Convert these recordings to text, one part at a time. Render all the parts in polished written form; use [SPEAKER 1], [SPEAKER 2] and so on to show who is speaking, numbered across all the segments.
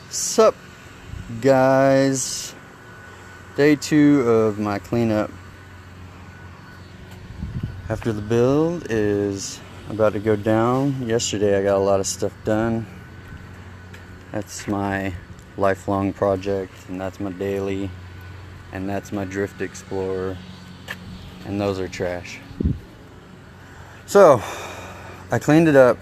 [SPEAKER 1] Sup guys, day 2 of my cleanup after the build is about to go down. Yesterday I got a lot of stuff done. That's my lifelong project, and that's my daily, and that's my Drift Explorer, and those are trash. So I cleaned it up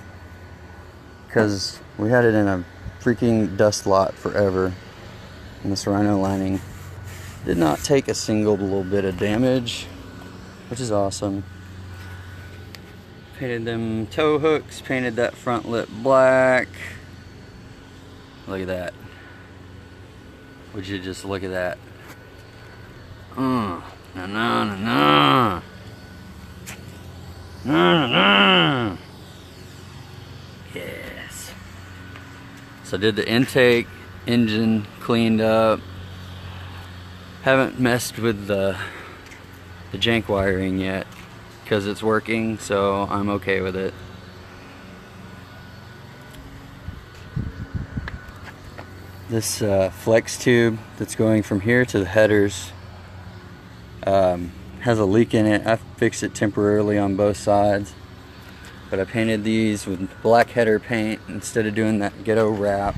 [SPEAKER 1] because we had it in a freaking dust lot forever, and this rhino lining did not take a single little bit of damage, which is awesome. Painted them tow hooks, painted that front lip black. Look at that. Would you just look at that? Na. Yes. So I did the intake, engine cleaned up. Haven't messed with the jank wiring yet because it's working, so I'm okay with it. This flex tube that's going from here to the headers has a leak in it. I fixed it temporarily on both sides, but I painted these with black header paint instead of doing that ghetto wrap.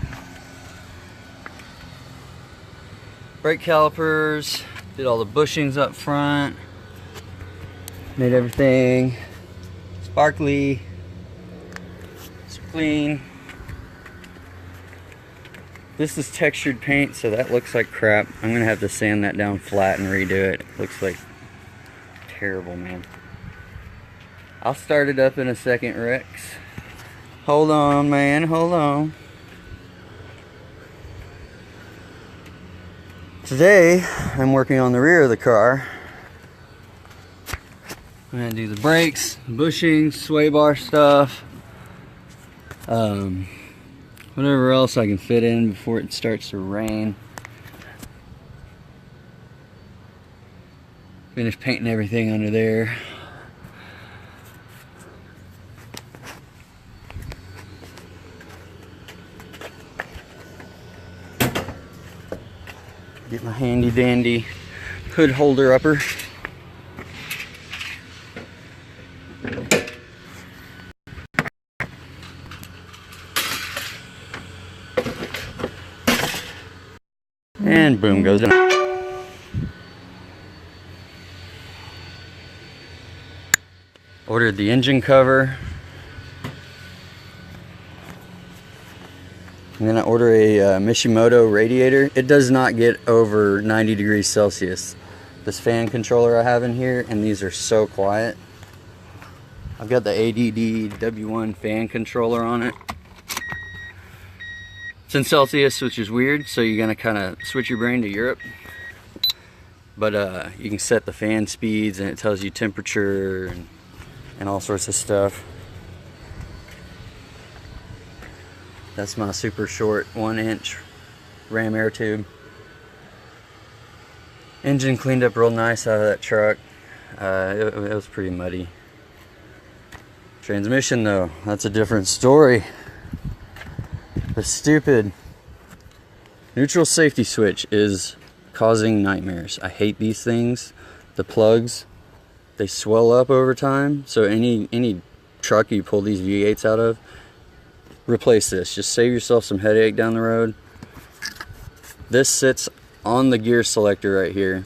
[SPEAKER 1] Brake calipers, did all the bushings up front, made everything sparkly, clean. This is textured paint, so that looks like crap. I'm gonna have to sand that down flat and redo it. Looks like terrible, man. I'll start it up in a second, Rex. Hold on, man, hold on. Today, I'm working on the rear of the car. I'm gonna do the brakes, bushings, sway bar stuff. Whatever else I can fit in before it starts to rain. Finish painting everything under there. Get my handy dandy hood holder upper. And boom goes in. Ordered the engine cover. I'm gonna order a Mishimoto radiator. It does not get over 90 degrees Celsius. This fan controller I have in here, and these are so quiet. I've got the ADD W1 fan controller on it. It's in Celsius, which is weird, so you're gonna kind of switch your brain to Europe. But you can set the fan speeds, and it tells you temperature and all sorts of stuff. That's my super short 1-inch ram air tube. Engine cleaned up real nice out of that truck. It was pretty muddy. Transmission though, that's a different story. The stupid neutral safety switch is causing nightmares. I hate these things. The plugs, they swell up over time. So any truck you pull these V8s out of, replace this. Just save yourself some headache down the road. This sits on the gear selector right here.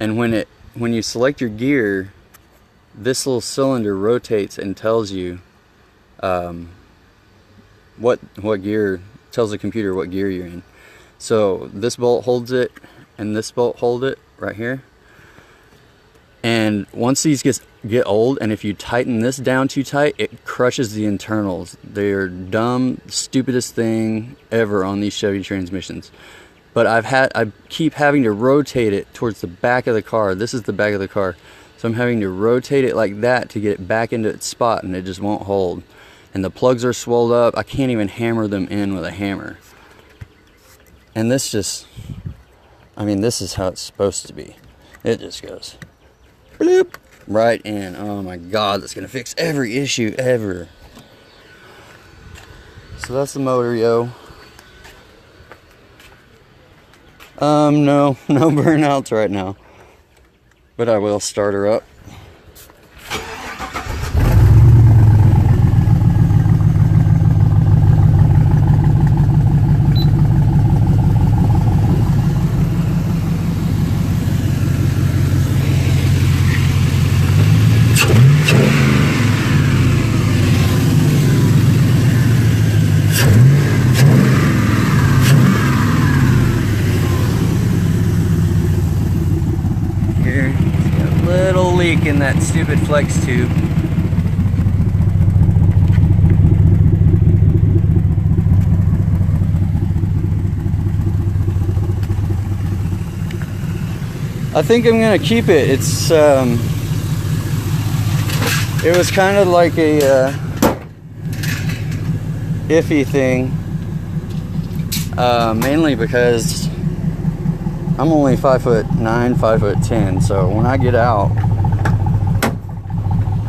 [SPEAKER 1] And when you select your gear, this little cylinder rotates and tells you what gear, tells the computer what gear you're in. So this bolt holds it, and this bolt hold it right here. And once these get old, and if you tighten this down too tight, it crushes the internals. They're dumb, stupidest thing ever on these Chevy transmissions. But I keep having to rotate it towards the back of the car. This is the back of the car. So I'm having to rotate it like that to get it back into its spot, and it just won't hold. And the plugs are swelled up. I can't even hammer them in with a hammer. And this just, I mean, this is how it's supposed to be. It just goes bloop right in. Oh my God, that's gonna fix every issue ever. So that's the motor, yo. No, no burnouts right now, but I will start her up. In that stupid flex tube. I think I'm gonna keep it. It's it was kind of like a iffy thing, mainly because I'm only 5'9", 5'10", so when I get out,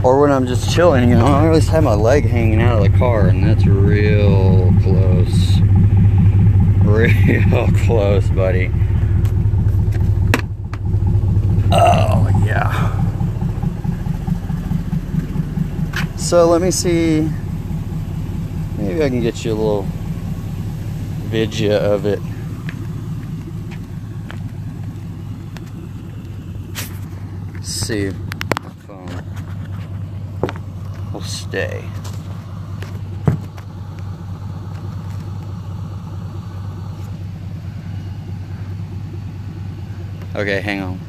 [SPEAKER 1] or when I'm just chilling, you know, I always have my leg hanging out of the car, and that's real close. Real close, buddy. Oh, yeah. So let me see. Maybe I can get you a little video of it. Let's see. Will stay. Okay, hang on.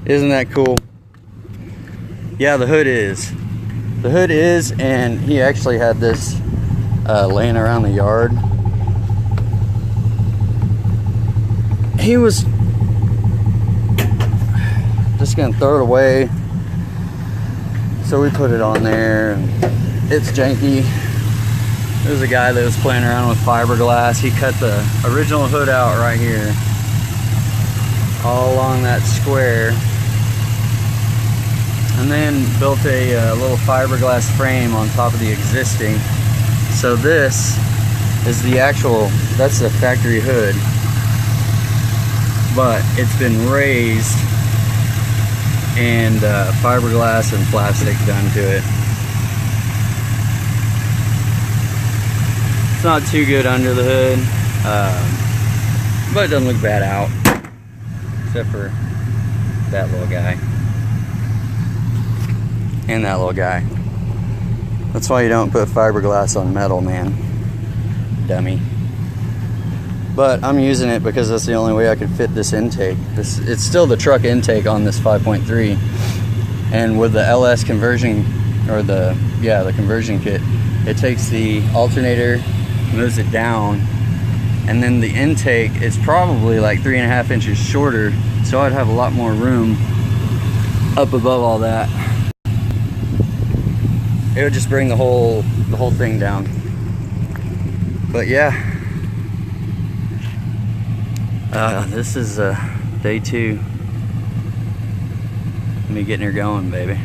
[SPEAKER 1] Isn't that cool? Yeah, the hood is. The hood is, and he actually had this laying around the yard. He was just gonna throw it away, so we put it on there, and it's janky. There's a guy that was playing around with fiberglass. He cut the original hood out right here, all along that square, and then built a little fiberglass frame on top of the existing. So this is the actual, that's the factory hood, but it's been raised and fiberglass and plastic done to it. It's not too good under the hood, but it doesn't look bad out, except for that little guy and that little guy. That's why you don't put fiberglass on metal, man, dummy. But I'm using it because that's the only way I could fit this intake. It's still the truck intake on this 5.3, and with the LS conversion, or the conversion kit, it takes the alternator, moves it down, and then the intake is probably like 3.5 inches shorter, so I'd have a lot more room up above all that. It would just bring the whole thing down. But yeah, this is day 2. Me getting her going, baby.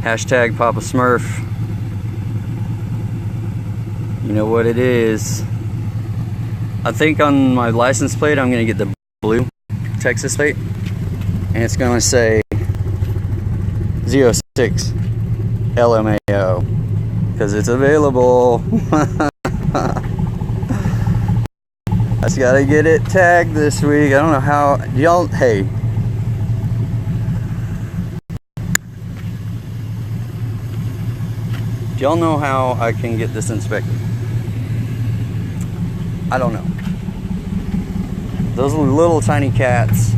[SPEAKER 1] Hashtag Papa Smurf. You know what it is. I think on my license plate I'm gonna get the blue Texas plate, and it's gonna say 06 LMAO because it's available. I just gotta get it tagged this week. I don't know how. Y'all, hey, Do y'all know how I can get this inspected? I don't know. Those little tiny cats,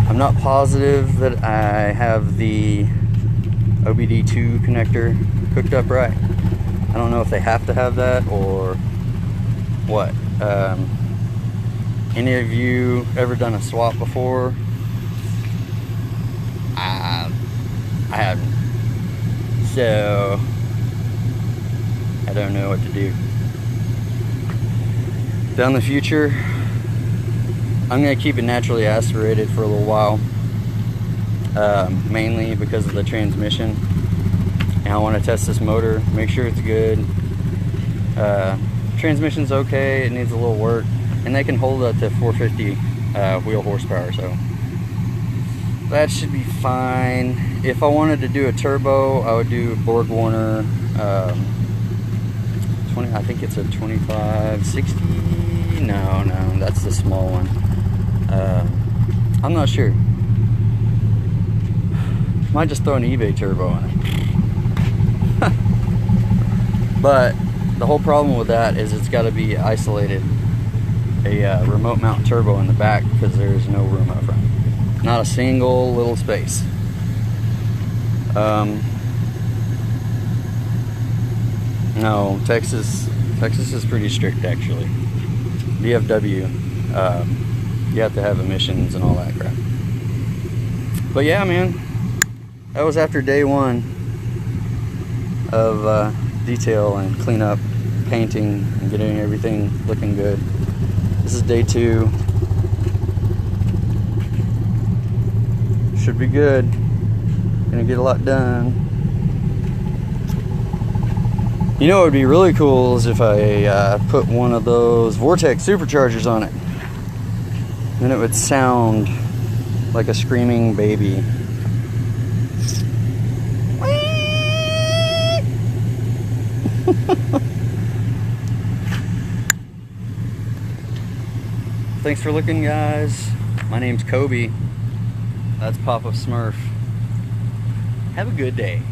[SPEAKER 1] I'm not positive that I have the OBD2 connector hooked up right. I don't know if they have to have that or what. Any of you ever done a swap before? I haven't. So I don't know what to do. Down the future, I'm going to keep it naturally aspirated for a little while, mainly because of the transmission. And I want to test this motor, make sure it's good. Transmission's okay, it needs a little work, and they can hold up to 450 wheel horsepower, so that should be fine. If I wanted to do a turbo, I would do Borg Warner 20, I think it's a 2560. No, that's the small one. I'm not sure. Might just throw an eBay turbo on it. But the whole problem with that is it's got to be isolated, a remote mount turbo in the back, because there's no room up front. Not a single little space. No, Texas is pretty strict actually. DFW, you have to have emissions and all that crap. But yeah, man, that was after day one of detail and cleanup, painting, and getting everything looking good. This is day two. Should be good. Gonna get a lot done. You know what would be really cool is if I put one of those Vortex superchargers on it. Then it would sound like a screaming baby. Thanks for looking, guys. My name's Kobe. That's Papa Smurf. Have a good day.